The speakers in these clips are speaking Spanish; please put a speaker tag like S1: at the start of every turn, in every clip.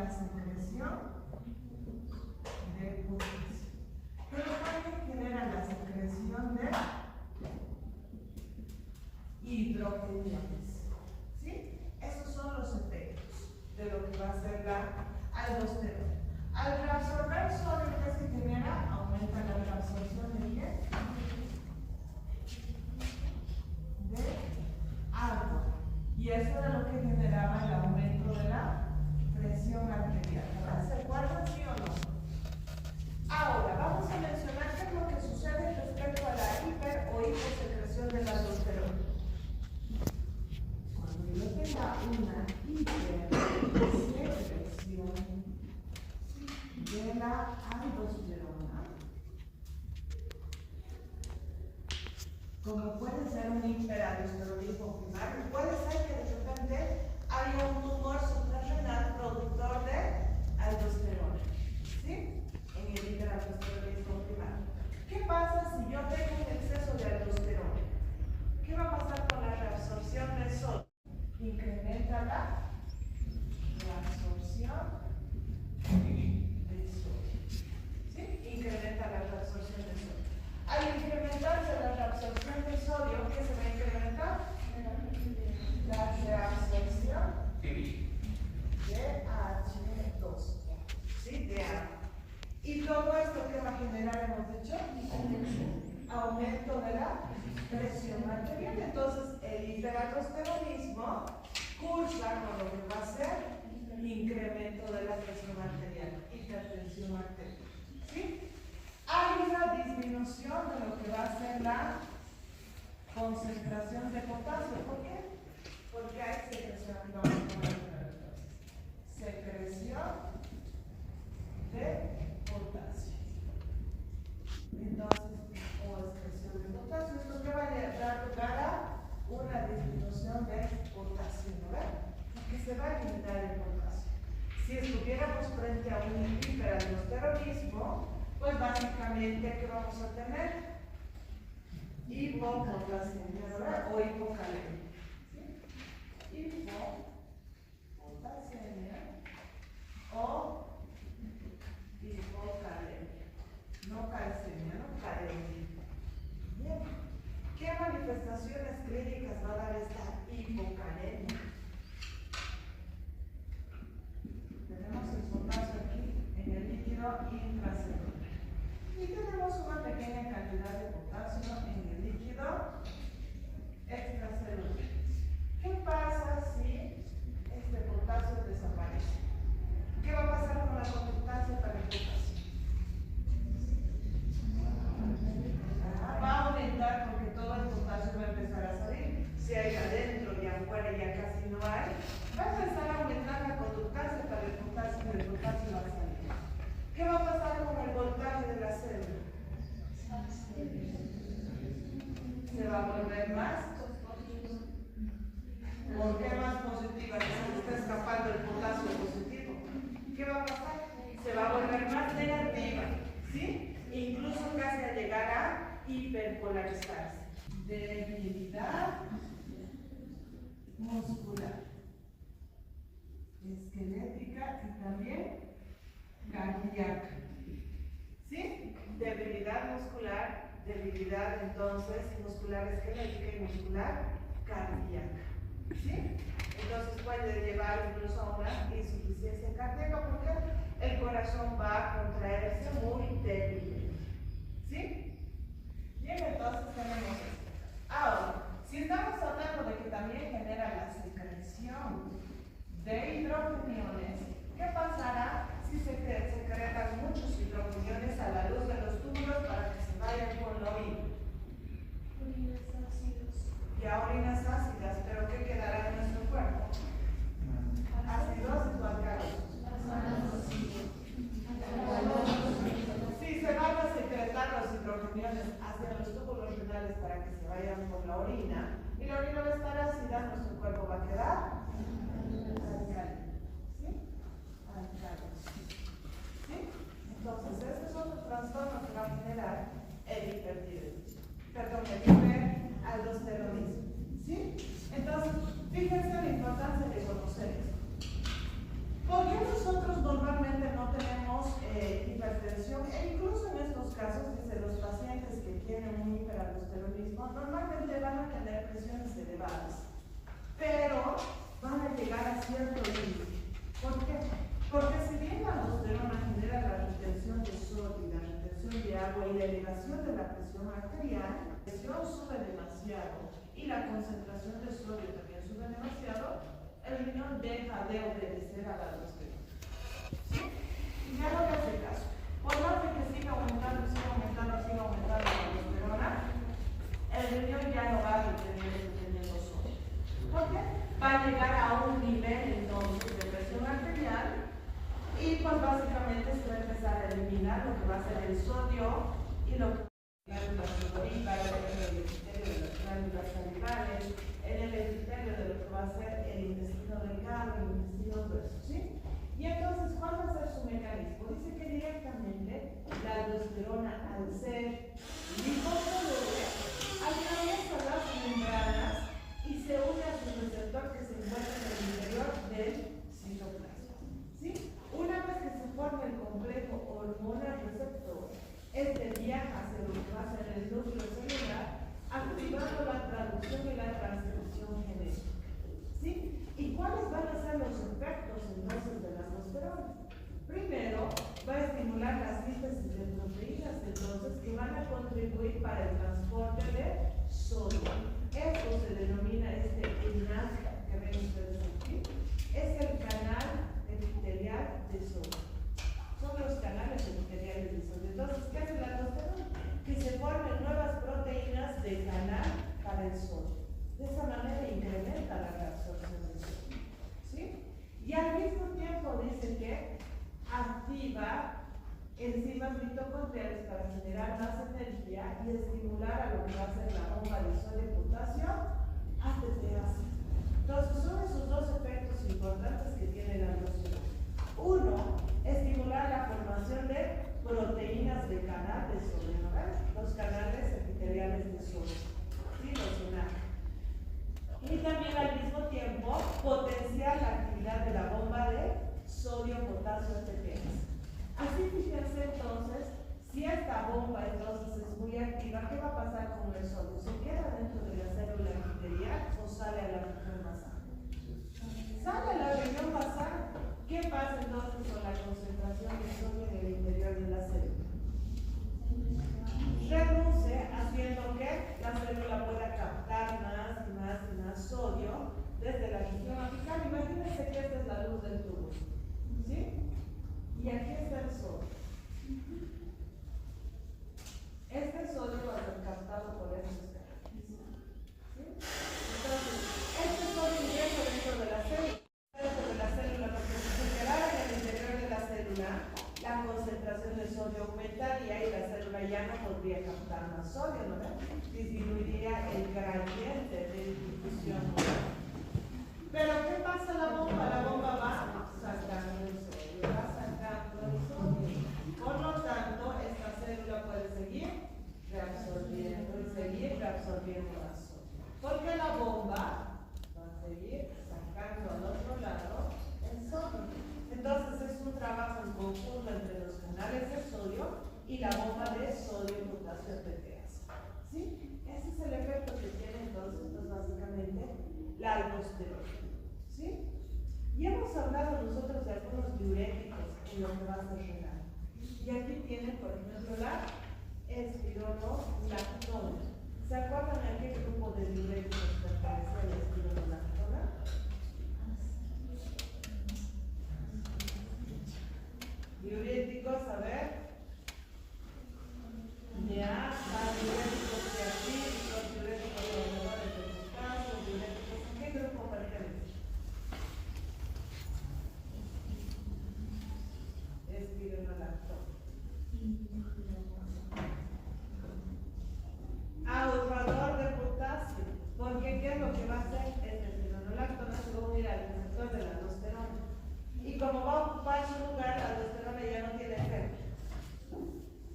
S1: la secreción de potasio. Pero también genera la secreción de hidrogeniones. ¿Sí? Esos son los efectos de lo que va a ser la aldosterona. Al reabsorber sodio, ¿qué se genera? Aumenta la reabsorción de ¿qué? De agua. Y eso era lo que generaba el aumento de la presión arterial. ¿Verdad? ¿Se acuerdan, sí o no? Ahora, vamos a mencionar qué es lo que sucede respecto a la hiper o hiposecreción de la aldosterona. Cuando yo tenga una hipersecreción de la aldosterona, como puede ser un hiperaldosteronismo primario, puede ser que de repente haya un tumor suprarrenal productor de aldosterona, ¿sí? En el hiperaldosteronismo primario. ¿Qué pasa si yo tengo un exceso de aldosterona? ¿Qué va a pasar con la reabsorción del sodio? Incrementa la reabsorción del sodio, ¿sí? Incrementa la reabsorción del sodio. Al incrementarse la reabsorción del sodio, ¿qué se va a incrementar? La reabsorción de H2, ¿sí? De agua. Y todo esto que va a generar, hemos dicho, aumento de la presión arterial. Entonces, el hiperaldosteronismo cursa con lo que va a ser incremento de la presión arterial, hipertensión arterial, ¿sí? Hay una disminución de lo que va a ser la concentración de potasio. ¿Por qué? Porque hay secreción, secreción de potasio. Entonces, o excreción de potasio, esto que va a dar lugar a una disminución de potasio, ¿no ven? Porque se va a eliminar el potasio. Si estuviéramos frente a un hiperaldosteronismo, pues básicamente, ¿qué vamos a tener? Hipopotasemia, ¿verdad? O hipocalemia. ¿Sí? Hipopotasemia o hipocalemia. No calcemia, no calemia. Bien. ¿Qué manifestaciones clínicas va a dar esta hipocalemia? Tenemos el potasio aquí en el líquido intracelular. Y tenemos una pequeña cantidad de potasio en el líquido extracelular. ¿Qué pasa si este potasio desaparece? ¿Qué va a pasar con la conductancia para el potasio? Va a aumentar porque todo el potasio va a empezar a salir. Si hay adentro y afuera ya casi no hay, va a empezar a aumentar la conductancia para el potasio y el potasio va a salir. ¿Qué va a pasar con el voltaje de la célula? Se va a volver más. ¿Por qué más positiva? Que se está escapando el potasio positivo. ¿Qué va a pasar? Se va a volver más negativa, ¿sí? Incluso casi a llegar a hiperpolarizarse. Debilidad muscular, esquelética y también cardíaca. ¿Sí? Debilidad muscular, debilidad entonces muscular esquelética y muscular cardíaca. ¿Sí? Entonces puede llevar incluso a una insuficiencia cardíaca porque el corazón va a contraerse muy débil. ¿Sí? Bien, entonces tenemos esto. Ahora, si estamos hablando de que también genera la secreción de hidrogeniones, ¿qué pasará si se secretan muchos hidrogeniones a la luz de los túbulos para que se vayan con la orina? Orinas ácidas. Ya orinas ácidas, pero ¿qué quedará en nuestro cuerpo? ¿Acidosis o alcalosis? Sí, se van a secretar los hidrogeniones hacia los túbulos renales para que se vayan por la orina, y la orina va a estar ácida, nuestro cuerpo va a quedar alcalino. ¿Sí? Alcalino. ¿Sí? Entonces, estos son los trastornos que va a generar el hipertiroidismo. Perdón, el hiperaldosteronismo. ¿Sí? Entonces, fíjense la importancia de conocer esto. ¿Por qué nosotros no aldosteronismo, normalmente van a tener presiones elevadas, pero van a llegar a cierto límite. ¿Por qué? Porque si bien la aldosterona genera la retención de sodio y la retención de agua y la elevación de la presión arterial, la presión sube demasiado y la concentración de sodio también sube demasiado, el riñón deja de obedecer a la aldosterona. ¿Sí? Y ya no le hace caso. Por más de que siga aumentando la aldosterona, el riñón ya no va a retener reteniendo sodio. ¿Por qué? Va a llegar a un nivel entonces de presión arterial y pues básicamente se va a empezar a eliminar lo que va a ser el sodio y lo que va a ser la sudoríparas, en el epitelio de las glándulas salivales, en el epitelio de lo que va a ser el intestino delgado, el intestino grueso, ¿sí? Y entonces, ¿cuál va a ser su mecanismo? Dice que directamente la aldosterona, al ser liposoluble, atraviesa las membranas y se une a su receptor que se encuentra en el interior del citoplasma. ¿Sí? Una vez que se forma el complejo hormona-receptor, este viaja hacia lo que va a ser el núcleo celular, activando la traducción y la transcripción genética. ¿Sí? ¿Y cuáles van a ser los efectos entonces de la aldosterona? Primero, va a estimular la síntesis de proteínas entonces que van a contribuir para el transporte de sodio. Esto se denomina enlace que ven ustedes aquí. Es el canal epitelial de sodio. Son los canales epiteliales de sodio. Entonces, ¿qué hace la aldosterona? Que se formen nuevas proteínas de canal para el sodio. De esa manera incrementa la reabsorción de sodio. ¿Sí? Y al mismo tiempo dice que activa enzimas mitocondriales para generar más energía y estimular a lo que va a ser la bomba de sodio y potasio ATPase. Entonces son esos dos efectos importantes que tiene la aldosterona. Uno, estimular la formación de proteínas de canal de sodio, ¿no ves? Los canales epiteliales de sodio, ¿sí? Los enlaces. Y también al mismo tiempo potenciar la actividad de la bomba de sodio-potasio ATPase. Así fíjense entonces, si esta bomba entonces es muy activa, ¿qué va a pasar con el sodio? ¿Se queda dentro de la célula epitelial o sale a la región basal? Sale a la región basal. ¿Qué pasa entonces con la concentración de sodio en el interior de la célula? Reduce, haciendo que la célula pueda captar más y más y más sodio desde la región apical. Imagínense que esta es la luz del tubo, ¿sí? Y aquí está el sodio. Este sodio va a ser captado por estos canales, ¿sí? Entonces, este sodio ingresa dentro de la célula, porque si se quedara en el interior de la célula, la concentración de sodio aumentaría y la célula ya no podría captar más sodio, ¿no? Disminuiría el gradiente de difusión. Pero ¿qué pasa a la bomba? La bomba va sacando el sodio, va sacando el sodio. Por lo tanto, esta célula puede seguir reabsorbiendo y seguir reabsorbiendo más sodio. Porque la bomba va a seguir sacando al otro lado el sodio. Entonces es un trabajo en conjunto entre los canales de sodio y la bomba de sodio-potasio ATPase. ¿Sí? Ese es el efecto que tiene entonces, pues básicamente, la aldosterona. ¿Sí? Y hemos hablado nosotros de algunos diuréticos en lo que va a ser renal. Y aquí tienen, por ejemplo, la espironolactona. ¿Se acuerdan de qué grupo de diuréticos pertenece a la espironolactona? Diuréticos, a ver. Ya, diuréticos diuréticos, diuréticos reguladores de potasio, diuréticos. ¿A qué grupo pertenece? Espironolactona. Ahorrador de potasio. Porque ¿qué es lo que va a hacer? Este espironolactona se va a unir al receptor de la aldosterona. Y como va a ocupar su lugar, la aldosterona ya no tiene efecto.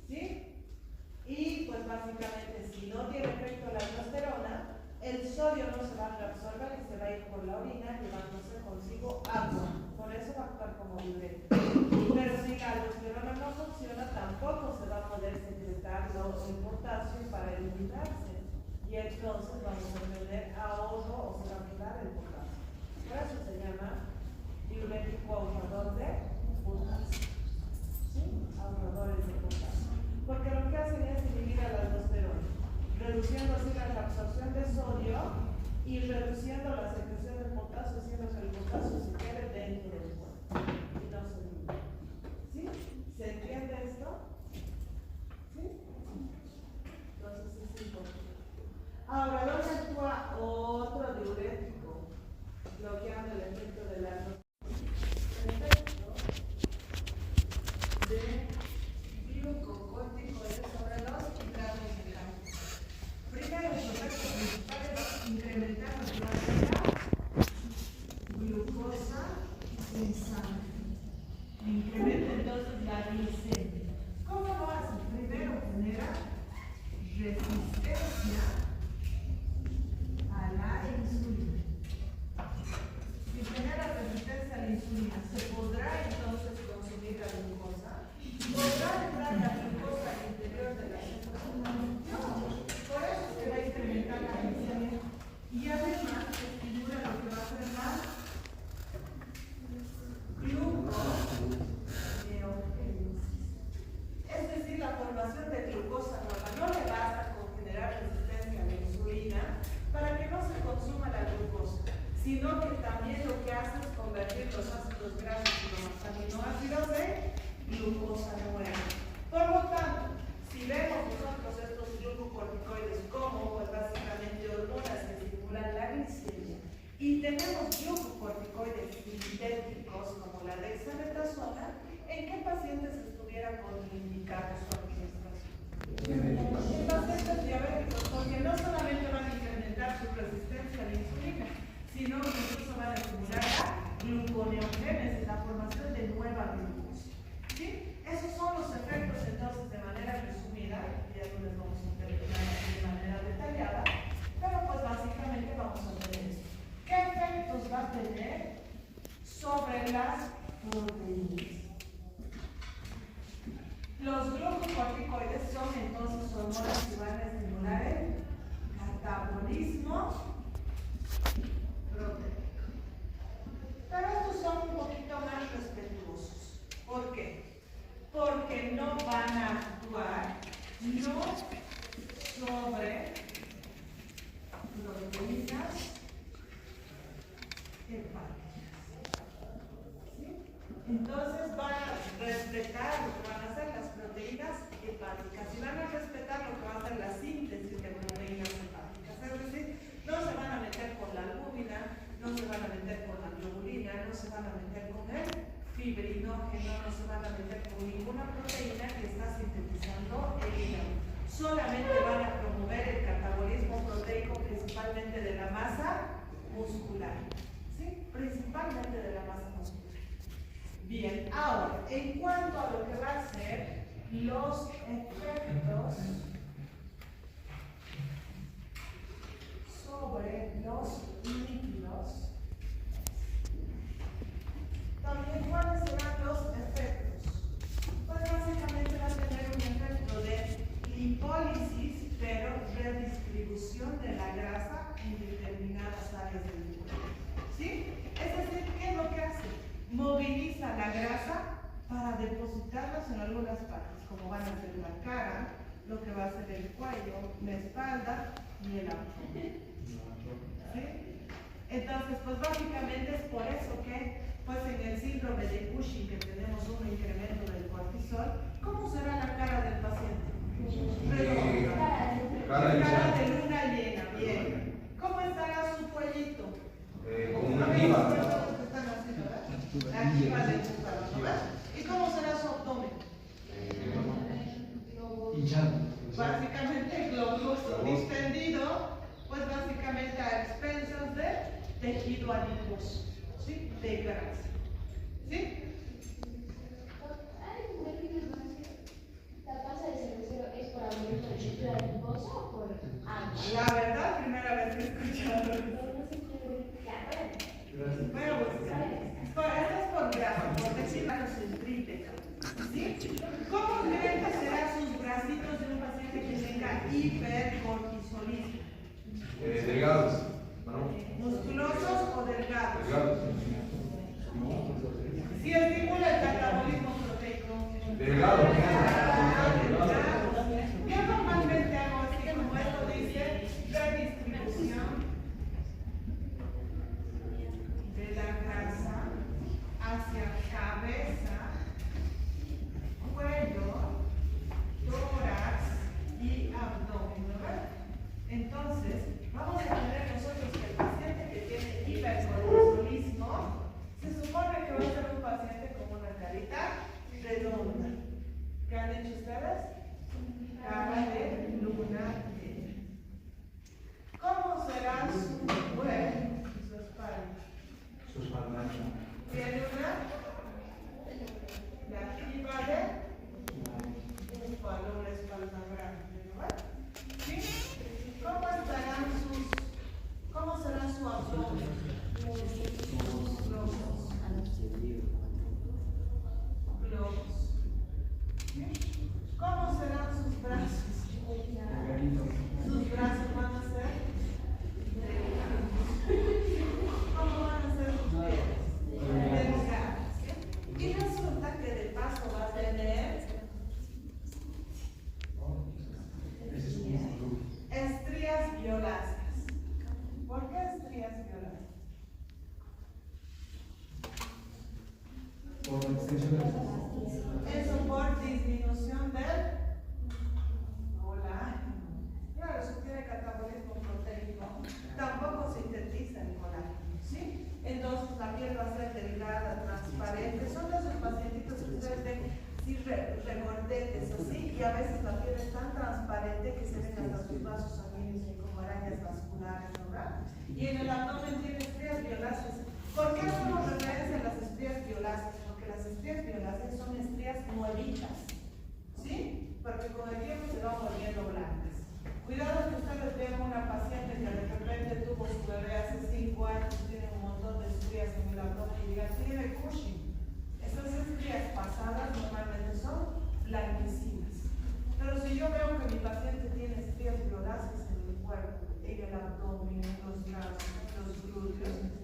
S1: ¿Sí? Y pues básicamente, si no tiene efecto la aldosterona, el sodio no se va a reabsorber y se va a ir por la orina llevándose consigo agua. Por eso va a actuar como diurético. Pero si la aldosterona no funciona, tampoco se va a poder secretar el potasio para eliminarse. y entonces vamos a tener ahorro o se va a quedar el potasio. Por eso se llama diurético ahorrador de potasio. ¿Sí? Ahorradores de potasio. Porque lo que hacen es inhibir a la aldosterona, reduciendo así la absorción de sodio y reduciendo la secreción de potasio, haciendo que el potasio se quede dentro del cuerpo y no se libere. ¿Sí? ¿Se entiende esto? ¿Sí? Entonces es importante. Ahora, ¿dónde actúa otro diurético? Bloqueando el efecto del ácido. El efecto de glucocorticoides sobre los hidratos de carbono. Primero, los efectos principales es incrementar la glucosa en sangre. Incrementa entonces la glicemia. ¿Cómo lo hace? Primero genera resistencia a la insulina. Si genera resistencia a la insulina, ¿se podrá entonces consumir la glucosa? ¿Podrá entrar la glucosa al interior de la célula? No. Por eso se va a incrementar la glicemia y además estimula lo que va a ser la gluconeogénesis. Es decir, la formación de glucosa nueva. No le basta con generar resistencia a la insulina para que no se consuma la glucosa, sino que también lo que hace es convertir los ácidos grasos y los aminoácidos en glucosa nueva. Por lo tanto, si vemos nosotros estos glucocorticoides como pues, básicamente hormonas que estimulan la glicemia y tenemos glucocorticoides sintéticos como la dexametasona, ¿en qué pacientes estuviera contraindicado su administración? En pacientes diabéticos, porque no solamente van a incrementar su resistencia a la insulina, sino que incluso van a estimular la gluconeogénesis, la formación de nueva glucosa. ¿Sí? Esos son los efectos entonces de manera resumida, ya no les vamos a interpretar de manera detallada, pero pues básicamente vamos a ver esto. ¿Qué efectos va a tener sobre las proteínas? Los glucocorticoides son entonces hormonas que van a estimular el catabolismo proteico. Pero estos son un poquito más respetuosos. ¿Por qué? Porque no van a actuar no sobre proteínas hepáticas. ¿Sí? Entonces van a respetar lo que van a hacer las proteínas hepáticas y van a respetar lo que va a hacer la síntesis de proteínas hepáticas. Es decir, no se van a meter con la albúmina, no se van a meter con la globulina, no se van a meter con el fibrinógeno, no se van a meter con ninguna proteína que está sintetizando el hígado. Solamente van a promover el catabolismo proteico principalmente de la masa muscular. ¿Sí? Principalmente de la masa muscular. Bien, ahora, en cuanto a lo que va a ser los efectos sobre los líquidos, también cuáles serán los efectos. Pues básicamente va a tener un efecto de lipólisis, pero redistribución de la grasa en determinadas áreas del cuerpo. ¿Sí? Es decir, ¿qué es lo que hace? Moviliza la grasa para depositarlas en algunas partes, como van a ser la cara, lo que va a ser el cuello, la espalda y el abdomen. ¿Sí? Entonces, pues básicamente es por eso que, pues en el síndrome de Cushing, que tenemos un incremento del cortisol, ¿cómo será la cara del paciente? Redonda. Cara de luna llena, bien. ¿Cómo estará su cuellito?
S2: Como una piba.
S1: La jiba del búfalo, ¿no? ¿Y cómo será su abdomen?
S2: Hinchado.
S1: Básicamente globoso, distendido, pues básicamente a expensas de tejido adiposo, ¿sí? De grasa. ¿Sí?
S3: ¿La panza de cervecero es por aumento de tejido adiposo o por hambre?
S1: La verdad, primera vez que he escuchado eso. Bueno, pues, esto es por grasa, por decir la centrípeta. ¿Sí? ¿Cómo creen que serán sus bracitos de un paciente que tenga hipercortisolismo?
S2: Por la extensión de las
S1: Eso por disminución del colágeno. Claro, si tiene catabolismo proteico, tampoco sintetiza el colágeno, ¿sí? Entonces la piel va a ser delgada, transparente. Son de esos pacientitos que ustedes ven, sí, recordetes así, y a veces la piel es tan transparente que se ven hasta sus vasos sanguíneos y como arañas vasculares, ¿verdad? Y en el abdomen tiene estrías violáceas. ¿Por qué hacemos referencia a las estrías violáceas? Porque las estrías violáceas son estrías nuevitas, ¿sí? Porque con el tiempo se van volviendo blancas. Cuidado que ustedes vean una paciente que de repente tuvo su bebé hace 5 años, tiene un montón de estrías en el abdomen y digan, tiene Cushing. Esas estrías pasadas normalmente son blanquecinas. Pero si yo veo que mi paciente tiene estrías violáceas en el cuerpo, en el abdomen, en los brazos, en los glúteos,